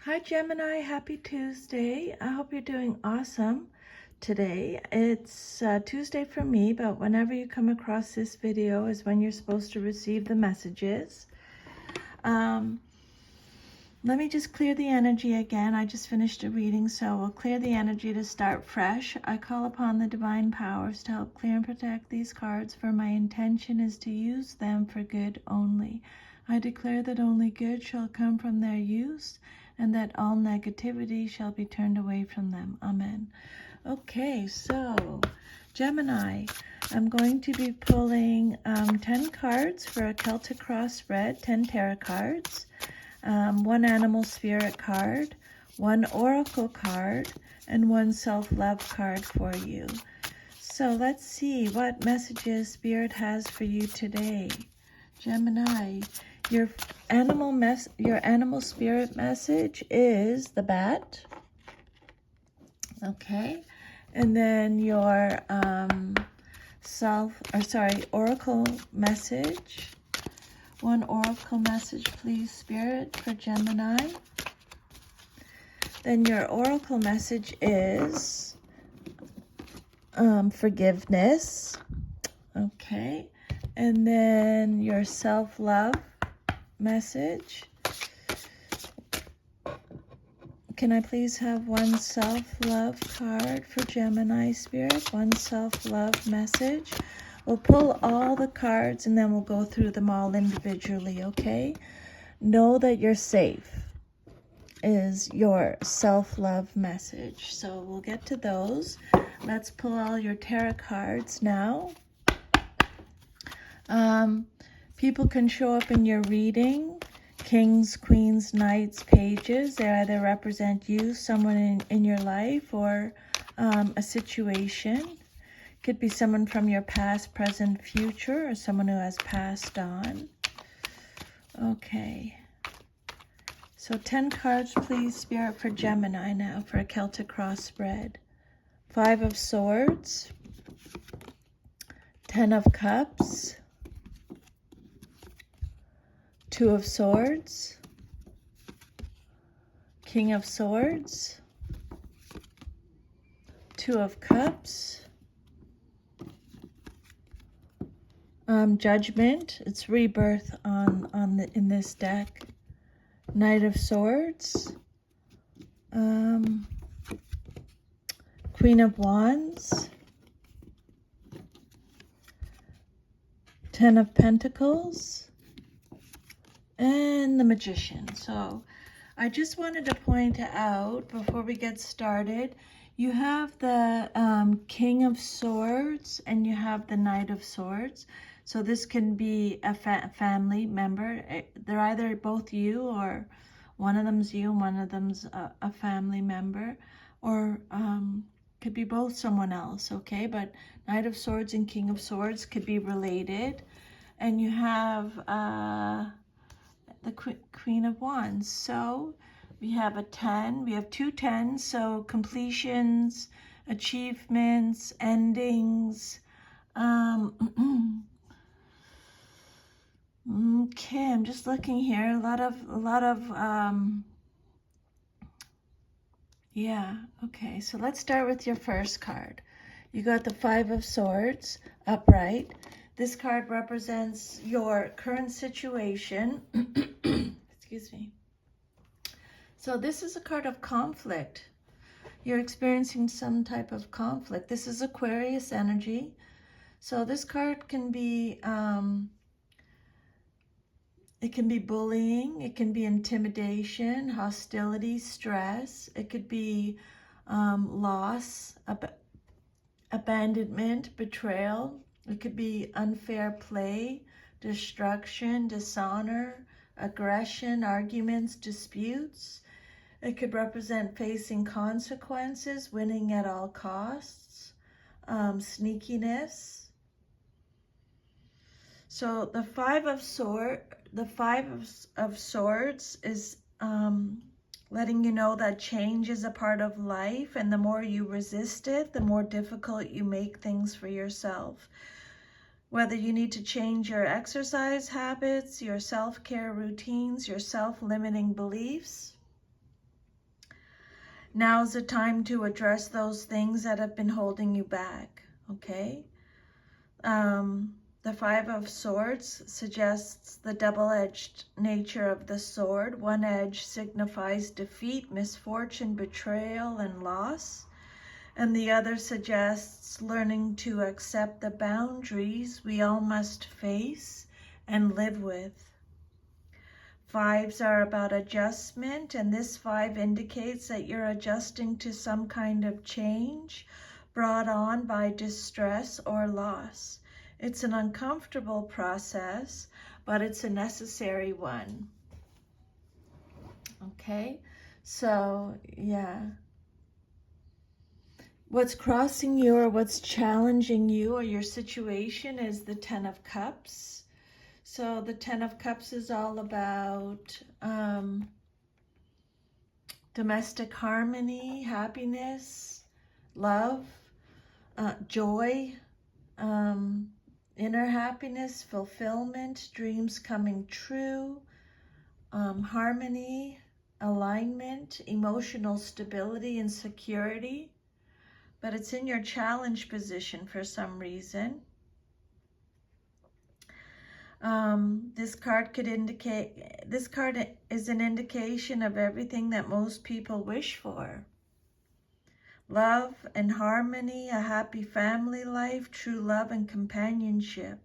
Hi Gemini, happy Tuesday. I hope you're doing awesome today. It's Tuesday for me, but whenever you come across this video is when you're supposed to receive the messages. Let me just clear the energy again. I just finished a reading, so we'll clear the energy to start fresh. I call upon the divine powers to help clear and protect these cards, for my intention is to use them for good only. I declare that only good shall come from their use, and that all negativity shall be turned away from them. Amen. Okay, so Gemini, I'm going to be pulling 10 cards for a Celtic cross spread, 10 tarot cards. One animal spirit card, one oracle card, and one self-love card for you. So let's see what messages Spirit has for you today. Gemini, your animal spirit message is the bat. Okay. And then your oracle message. One oracle message, please, Spirit, for Gemini. Then your oracle message is forgiveness. Okay. And then your self-love message. Can I please have one self-love card for Gemini, Spirit? One self-love message. We'll pull all the cards and then we'll go through them all individually, okay? Know that you're safe is your self-love message. So we'll get to those. Let's pull all your tarot cards now. People can show up in your reading. Kings, queens, knights, pages. They either represent you, someone in your life, or a situation. Could be someone from your past, present, future, or someone who has passed on. Okay. So 10 cards, please, Spirit, for Gemini now for a Celtic cross spread. 5 of Swords. 10 of Cups. 2 of Swords. King of Swords. 2 of Cups. Judgment, it's rebirth in this deck. Knight of Swords, Queen of Wands, 10 of Pentacles, and the Magician. So I just wanted to point out before we get started, you have the King of Swords and you have the Knight of Swords. So this can be a family member. They're either both you, or one of them's you and one of them's a family member, or could be both someone else, okay? But Knight of Swords and King of Swords could be related. And you have the Queen of Wands. So we have a 10, we have 2 10s, so completions, achievements, endings. Okay, I'm just looking here. A lot of yeah, okay. So let's start with your first card. You got the 5 of Swords upright. This card represents your current situation. Excuse me. So this is a card of conflict. You're experiencing some type of conflict. This is Aquarius energy. So this card can be it can be bullying, it can be intimidation, hostility, stress. It could be loss, abandonment, betrayal. It could be unfair play, destruction, dishonor, aggression, arguments, disputes. It could represent facing consequences, winning at all costs, sneakiness. So the 5 of Swords is letting you know that change is a part of life, and the more you resist it, the more difficult you make things for yourself. Whether you need to change your exercise habits, your self-care routines, your self-limiting beliefs. Now's the time to address those things that have been holding you back, okay? The Five of Swords suggests the double-edged nature of the sword. One edge signifies defeat, misfortune, betrayal, and loss. And the other suggests learning to accept the boundaries we all must face and live with. Fives are about adjustment, and this five indicates that you're adjusting to some kind of change brought on by distress or loss. It's an uncomfortable process, but it's a necessary one. Okay, so yeah. What's crossing you or what's challenging you or your situation is the Ten of Cups. So the Ten of Cups is all about domestic harmony, happiness, love, joy, inner happiness, fulfillment, dreams coming true, harmony, alignment, emotional stability and security. But it's in your challenge position for some reason. This card is an indication of everything that most people wish for. Love and harmony, a happy family life, true love and companionship.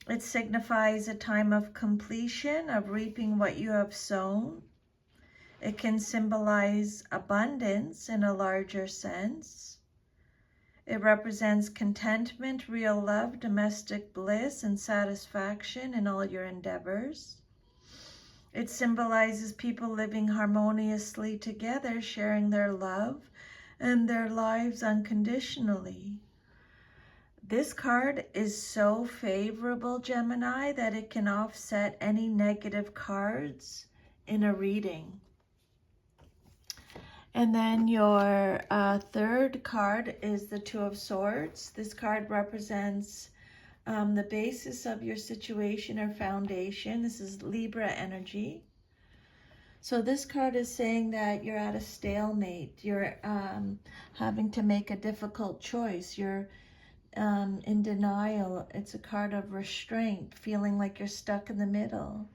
It signifies a time of completion, of reaping what you have sown. It can symbolize abundance in a larger sense. It represents contentment, real love, domestic bliss, and satisfaction in all your endeavors. It symbolizes people living harmoniously together, sharing their love and their lives unconditionally. This card is so favorable, Gemini, that it can offset any negative cards in a reading. And then your third card is the Two of Swords. This card represents the basis of your situation or foundation. This is Libra energy. So this card is saying that you're at a stalemate. You're having to make a difficult choice. You're in denial. It's a card of restraint, feeling like you're stuck in the middle.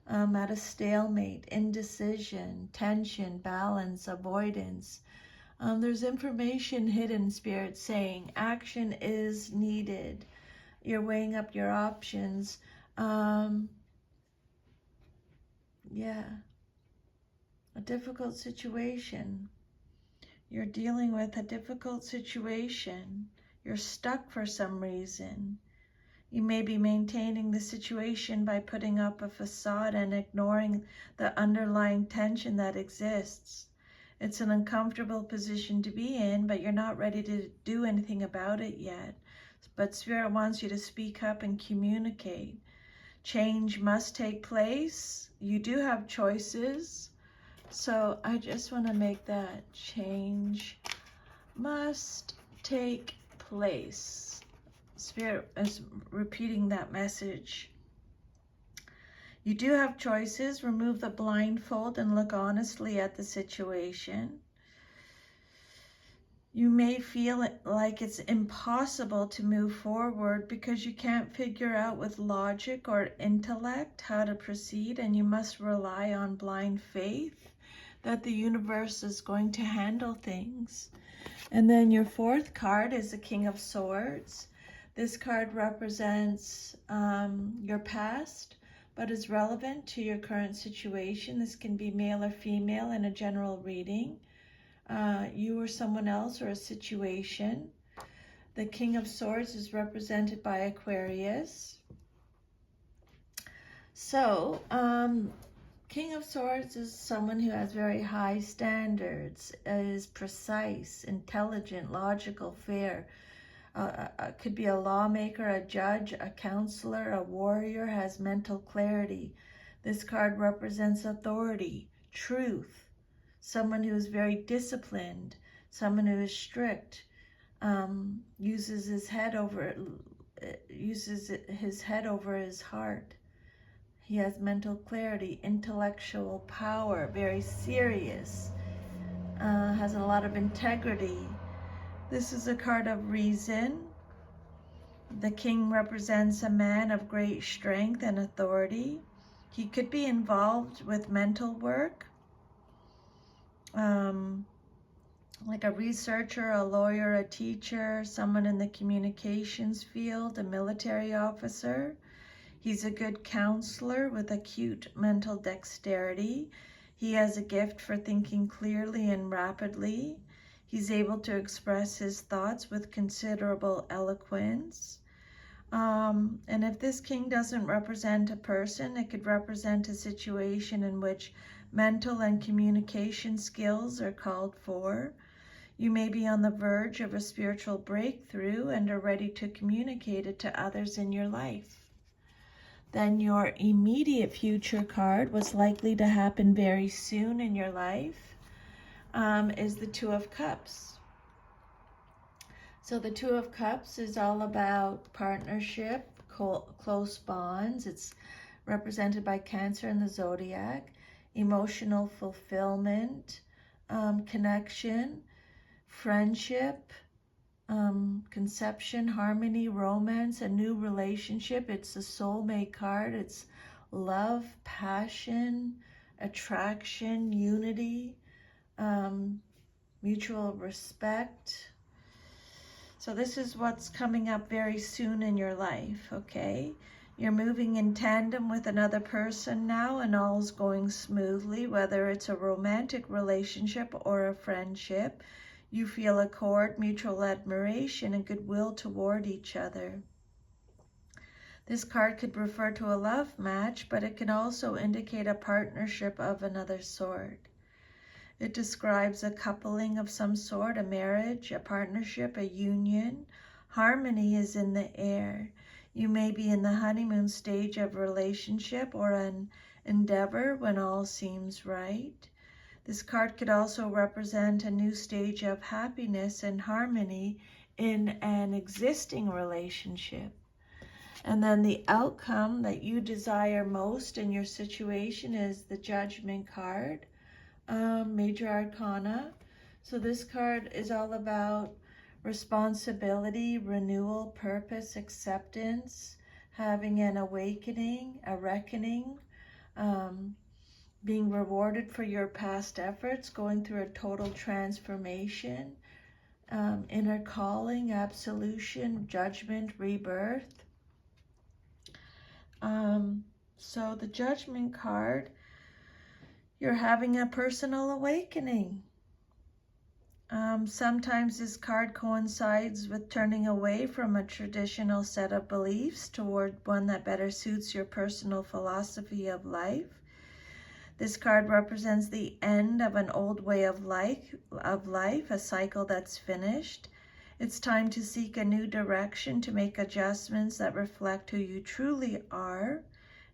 At a stalemate, indecision, tension, balance, avoidance. There's information hidden, Spirit, saying action is needed. You're weighing up your options. Yeah, a difficult situation. You're dealing with a difficult situation. You're stuck for some reason. You may be maintaining the situation by putting up a facade and ignoring the underlying tension that exists. It's an uncomfortable position to be in, but you're not ready to do anything about it yet. But Spirit wants you to speak up and communicate. Change must take place. You do have choices. So I just want to make that change must take place. Spirit is repeating that message. You do have choices. Remove the blindfold and look honestly at the situation. You may feel like it's impossible to move forward because you can't figure out with logic or intellect how to proceed, and you must rely on blind faith that the universe is going to handle things. And then your fourth card is the King of Swords. This card represents your past, but is relevant to your current situation. This can be male or female in a general reading. You or someone else or a situation. The King of Swords is represented by Aquarius. So, King of Swords is someone who has very high standards, is precise, intelligent, logical, fair. Could be a lawmaker, a judge, a counselor, a warrior, has mental clarity. This card represents authority, truth, someone who is very disciplined, someone who is strict, uses his head over his heart. He has mental clarity, intellectual power, very serious. has a lot of integrity. This is a card of reason. The king represents a man of great strength and authority. He could be involved with mental work, like a researcher, a lawyer, a teacher, someone in the communications field, a military officer. He's a good counselor with acute mental dexterity. He has a gift for thinking clearly and rapidly. He's able to express his thoughts with considerable eloquence. And if this king doesn't represent a person, it could represent a situation in which mental and communication skills are called for. You may be on the verge of a spiritual breakthrough and are ready to communicate it to others in your life. Then your immediate future card, what's likely to happen very soon in your life, is the Two of Cups. So the Two of Cups is all about partnership, close bonds. It's represented by Cancer in the zodiac, emotional fulfillment, connection, friendship, conception, harmony, romance, a new relationship. It's a soulmate card. It's love, passion, attraction, unity, mutual respect. So this is what's coming up very soon in your life, okay? You're moving in tandem with another person now, and all's going smoothly, whether it's a romantic relationship or a friendship. You feel accord, mutual admiration, and goodwill toward each other. This card could refer to a love match, but it can also indicate a partnership of another sort. It describes a coupling of some sort, a marriage, a partnership, a union. Harmony is in the air. You may be in the honeymoon stage of a relationship or an endeavor when all seems right. This card could also represent a new stage of happiness and harmony in an existing relationship. And then the outcome that you desire most in your situation is the Judgment card, Major Arcana. So this card is all about responsibility, renewal, purpose, acceptance, having an awakening, a reckoning, being rewarded for your past efforts, going through a total transformation, inner calling, absolution, judgment, rebirth. So the Judgment card, you're having a personal awakening. Sometimes this card coincides with turning away from a traditional set of beliefs toward one that better suits your personal philosophy of life. This card represents the end of an old way of life, a cycle that's finished. It's time to seek a new direction, to make adjustments that reflect who you truly are.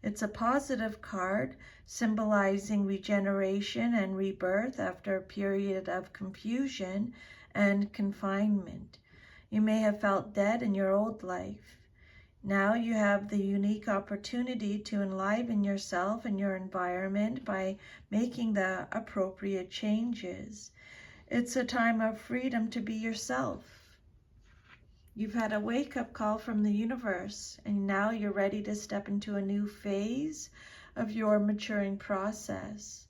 It's a positive card, symbolizing regeneration and rebirth after a period of confusion and confinement. You may have felt dead in your old life. Now you have the unique opportunity to enliven yourself and your environment by making the appropriate changes. It's a time of freedom to be yourself. You've had a wake-up call from the universe, and now you're ready to step into a new phase of your maturing process.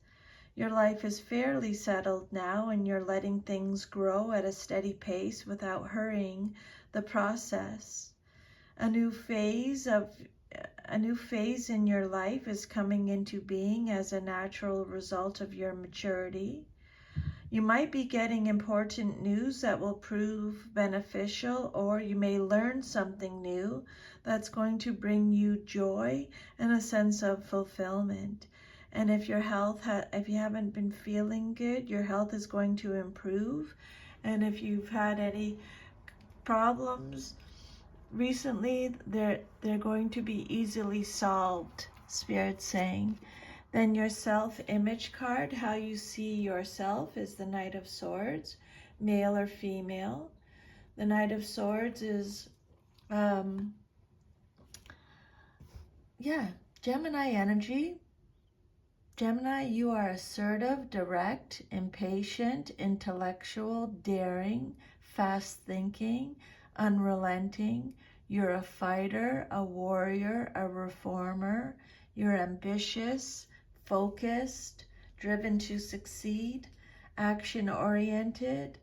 Your life is fairly settled now, and you're letting things grow at a steady pace without hurrying the process. A new phase in your life is coming into being as a natural result of your maturity. You might be getting important news that will prove beneficial, or you may learn something new that's going to bring you joy and a sense of fulfillment. And if your health, if you haven't been feeling good, your health is going to improve. And if you've had any problems recently, they're going to be easily solved, Spirit's saying. Then your self-image card, how you see yourself, is the Knight of Swords, male or female. The Knight of Swords is, Gemini energy. Gemini, you are assertive, direct, impatient, intellectual, daring, fast-thinking, unrelenting. You're a fighter, a warrior, a reformer. You're ambitious, focused, driven to succeed, action-oriented.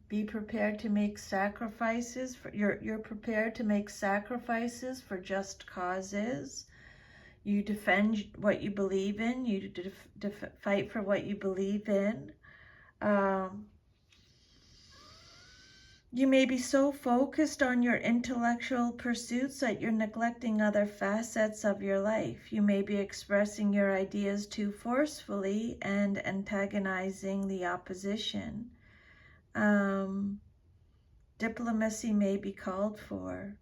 Be prepared to make sacrifices. You're prepared to make sacrifices for just causes. You defend what you believe in. You fight for what you believe in. You may be so focused on your intellectual pursuits that you're neglecting other facets of your life. You may be expressing your ideas too forcefully and antagonizing the opposition. Diplomacy may be called for.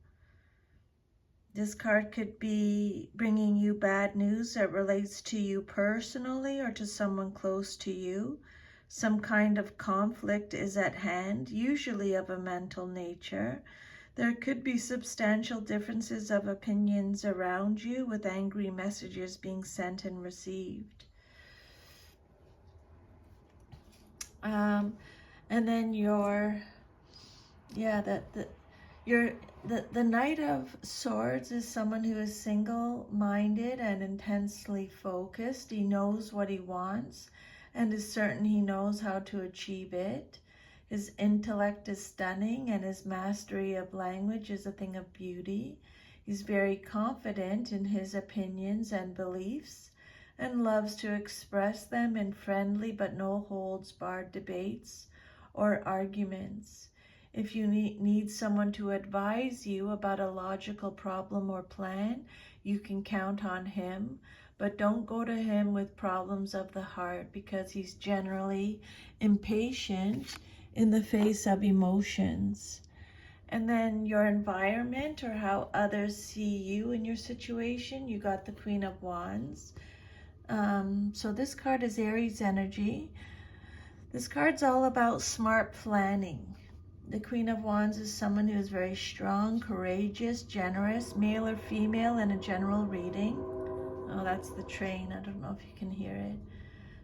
This card could be bringing you bad news that relates to you personally or to someone close to you. Some kind of conflict is at hand, usually of a mental nature. There could be substantial differences of opinions around you, with angry messages being sent and received. And then the Knight of Swords is someone who is single-minded and intensely focused. He knows what he wants and is certain he knows how to achieve it. His intellect is stunning and his mastery of language is a thing of beauty. He's very confident in his opinions and beliefs and loves to express them in friendly but no holds barred debates or arguments. If you need someone to advise you about a logical problem or plan, you can count on him, but don't go to him with problems of the heart because he's generally impatient in the face of emotions. And then your environment, or how others see you in your situation, you got the Queen of Wands. So this card is Aries energy. This card's all about smart planning. The Queen of Wands is someone who is very strong, courageous, generous, male or female in a general reading. Oh, that's the train. I don't know if you can hear it.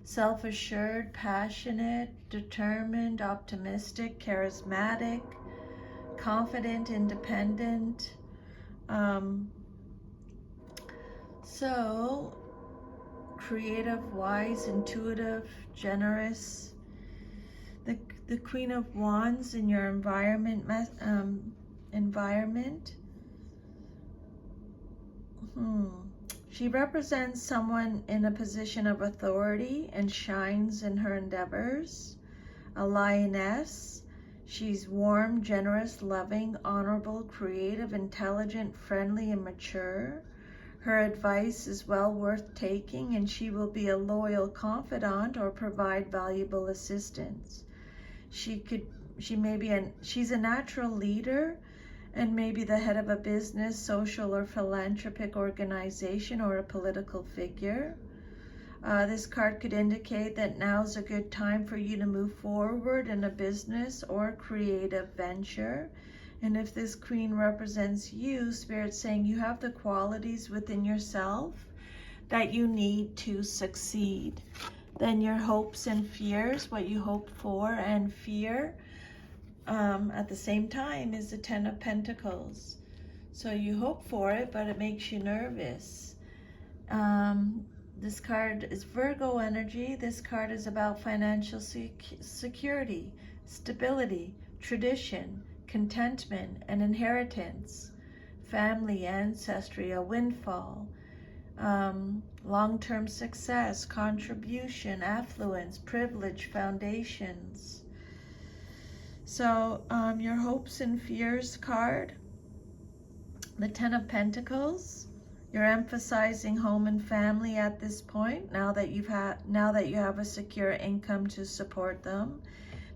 Self-assured, passionate, determined, optimistic, charismatic, confident, independent. So, creative, wise, intuitive, generous. The Queen of Wands in your environment. She represents someone in a position of authority and shines in her endeavors. A lioness. She's warm, generous, loving, honorable, creative, intelligent, friendly, and mature. Her advice is well worth taking, and she will be a loyal confidant or provide valuable assistance. She's a natural leader and maybe the head of a business, social, or philanthropic organization or a political figure. This card could indicate that now's a good time for you to move forward in a business or creative venture. And if this queen represents you, Spirit's saying you have the qualities within yourself that you need to succeed. Then your hopes and fears, what you hope for and fear, at the same time is the Ten of Pentacles. So you hope for it, but it makes you nervous. This card is Virgo energy. This card is about financial security, stability, tradition, contentment, and inheritance, family, ancestry, a windfall, long-term success, contribution, affluence, privilege, foundations. So your hopes and fears card, the Ten of Pentacles. You're emphasizing home and family at this point, now that you have a secure income to support them.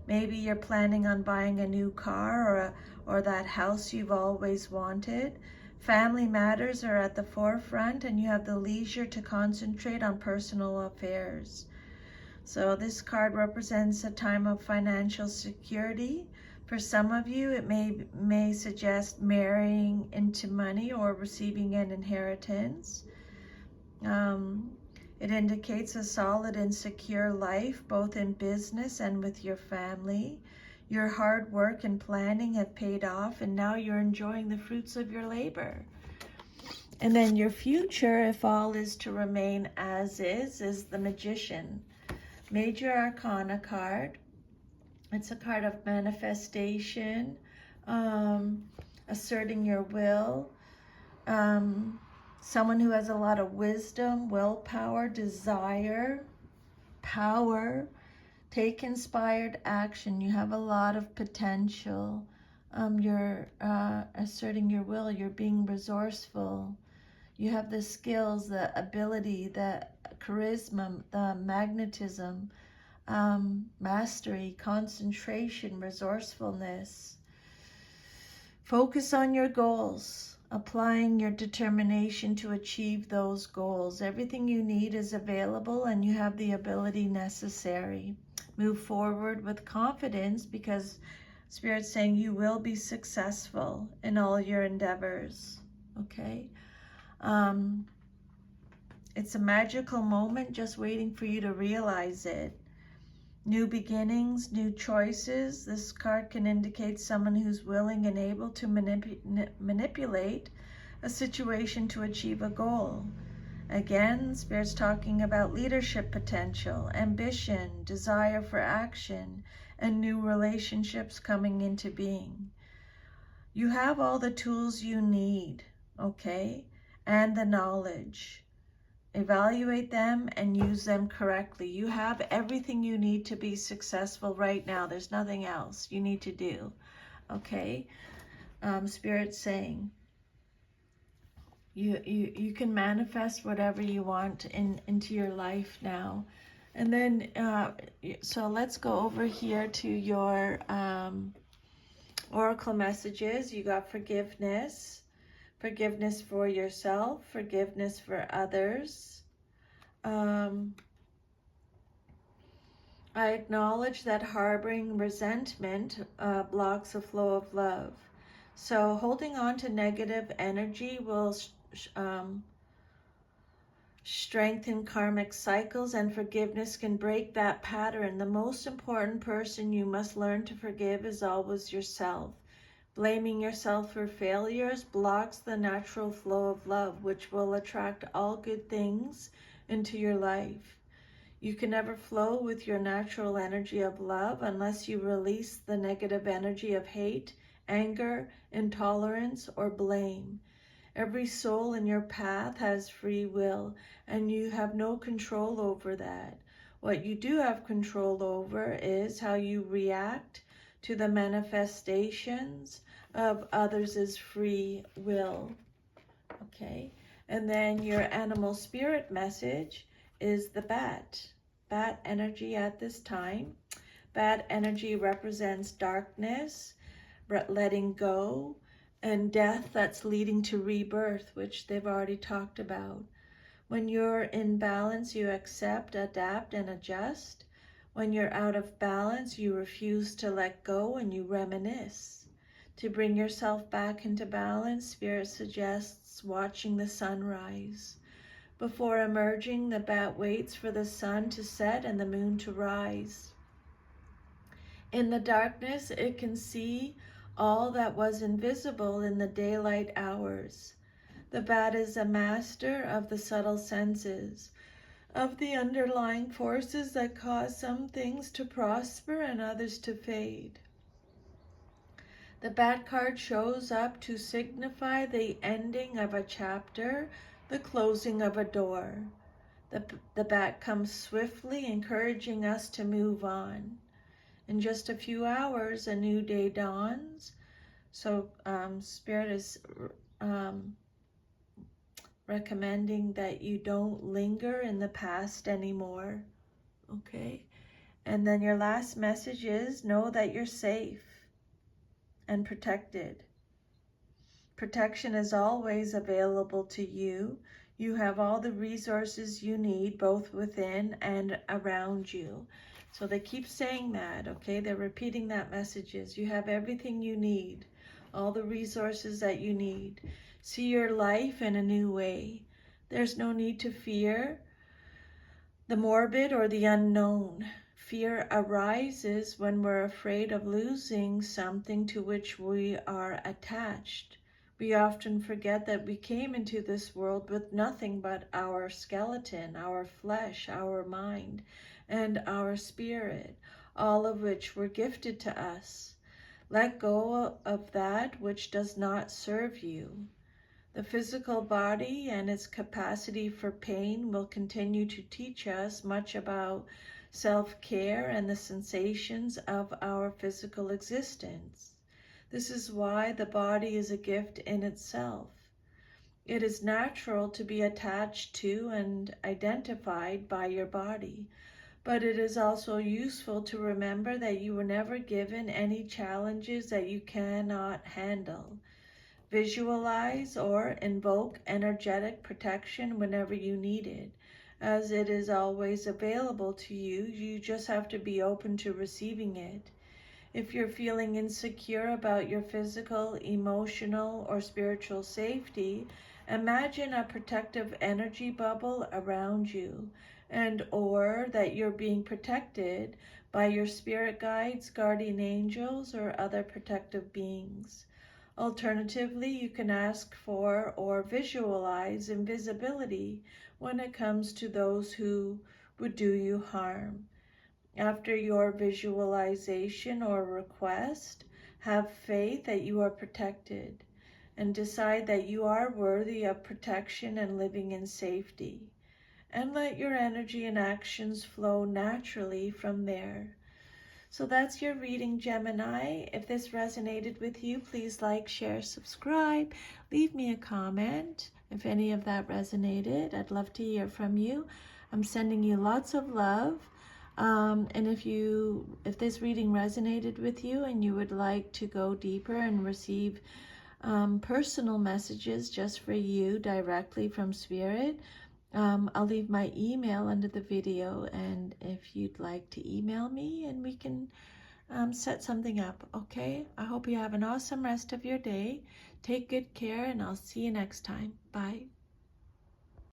Maybe you're planning on buying a new car or that house you've always wanted. Family matters are at the forefront and you have the leisure to concentrate on personal affairs. So this card represents a time of financial security. For some of you, it may suggest marrying into money or receiving an inheritance. It indicates a solid and secure life, both in business and with your family. Your hard work and planning have paid off, and now you're enjoying the fruits of your labor. And then your future, if all is to remain as is the Magician. Major Arcana card. It's a card of manifestation, asserting your will, someone who has a lot of wisdom, willpower, desire, power. Take inspired action. You have a lot of potential. You're asserting your will. You're being resourceful. You have the skills, the ability, the charisma, the magnetism, mastery, concentration, resourcefulness. Focus on your goals, applying your determination to achieve those goals. Everything you need is available, and you have the ability necessary. Move forward with confidence, because Spirit's saying you will be successful in all your endeavors. Okay? It's a magical moment just waiting for you to realize it. New beginnings, new choices. This card can indicate someone who's willing and able to manipulate a situation to achieve a goal. Again, Spirit's talking about leadership potential, ambition, desire for action, and new relationships coming into being. You have all the tools you need, okay, and the knowledge. Evaluate them and use them correctly. You have everything you need to be successful right now. There's nothing else you need to do, okay? Spirit's saying you can manifest whatever you want into your life now. And then, so let's go over here to your oracle messages. You got forgiveness. Forgiveness for yourself, forgiveness for others. I acknowledge that harboring resentment blocks the flow of love. So holding on to negative energy will strengthen karmic cycles, and forgiveness can break that pattern. The most important person you must learn to forgive is always yourself. Blaming yourself for failures blocks the natural flow of love, which will attract all good things into your life. You can never flow with your natural energy of love unless you release the negative energy of hate, anger, intolerance, or blame. Every soul in your path has free will, and you have no control over that. What you do have control over is how you react to the manifestations of others' free will. Okay, and then your animal spirit message is the bat. Bat energy at this time. Bat energy represents darkness, letting go, and death that's leading to rebirth, which they've already talked about. When you're in balance, you accept, adapt, and adjust. When you're out of balance, you refuse to let go and you reminisce. To bring yourself back into balance, Spirit suggests watching the sunrise. Before emerging, the bat waits for the sun to set and the moon to rise. In the darkness, it can see all that was invisible in the daylight hours. The bat is a master of the subtle senses, of the underlying forces that cause some things to prosper and others to fade. The bat card shows up to signify the ending of a chapter, the closing of a door. The bat comes swiftly, encouraging us to move on. In just a few hours, a new day dawns. So Spirit is recommending that you don't linger in the past anymore. Okay? And then your last message is, know that you're safe and protected. Protection is always available to you. You have all the resources you need, both within and around you. So they keep saying that, okay? They're repeating that messages. You have everything you need, all the resources that you need. See your life in a new way. There's no need to fear. The morbid or the unknown. Fear arises when we're afraid of losing something to which we are attached. We often forget that we came into this world with nothing but our skeleton, our flesh, our mind, and our spirit, all of which were gifted to us. Let go of that which does not serve you. The physical body and its capacity for pain will continue to teach us much about self-care and the sensations of our physical existence. This is why the body is a gift in itself. It is natural to be attached to and identified by your body, but it is also useful to remember that you were never given any challenges that you cannot handle. Visualize or invoke energetic protection whenever you need it, as it is always available to you. You just have to be open to receiving it. If you're feeling insecure about your physical, emotional, or spiritual safety, imagine a protective energy bubble around you, and or that you're being protected by your spirit guides, guardian angels, or other protective beings. Alternatively, you can ask for or visualize invisibility when it comes to those who would do you harm. After your visualization or request, have faith that you are protected and decide that you are worthy of protection and living in safety. And let your energy and actions flow naturally from there. So that's your reading, Gemini. If this resonated with you, please like, share, subscribe. Leave me a comment if any of that resonated. I'd love to hear from you. I'm sending you lots of love. And if this reading resonated with you and you would like to go deeper and receive personal messages just for you directly from Spirit, I'll leave my email under the video, and if you'd like to email me and we can set something up, okay? I hope you have an awesome rest of your day. Take good care, and I'll see you next time. Bye.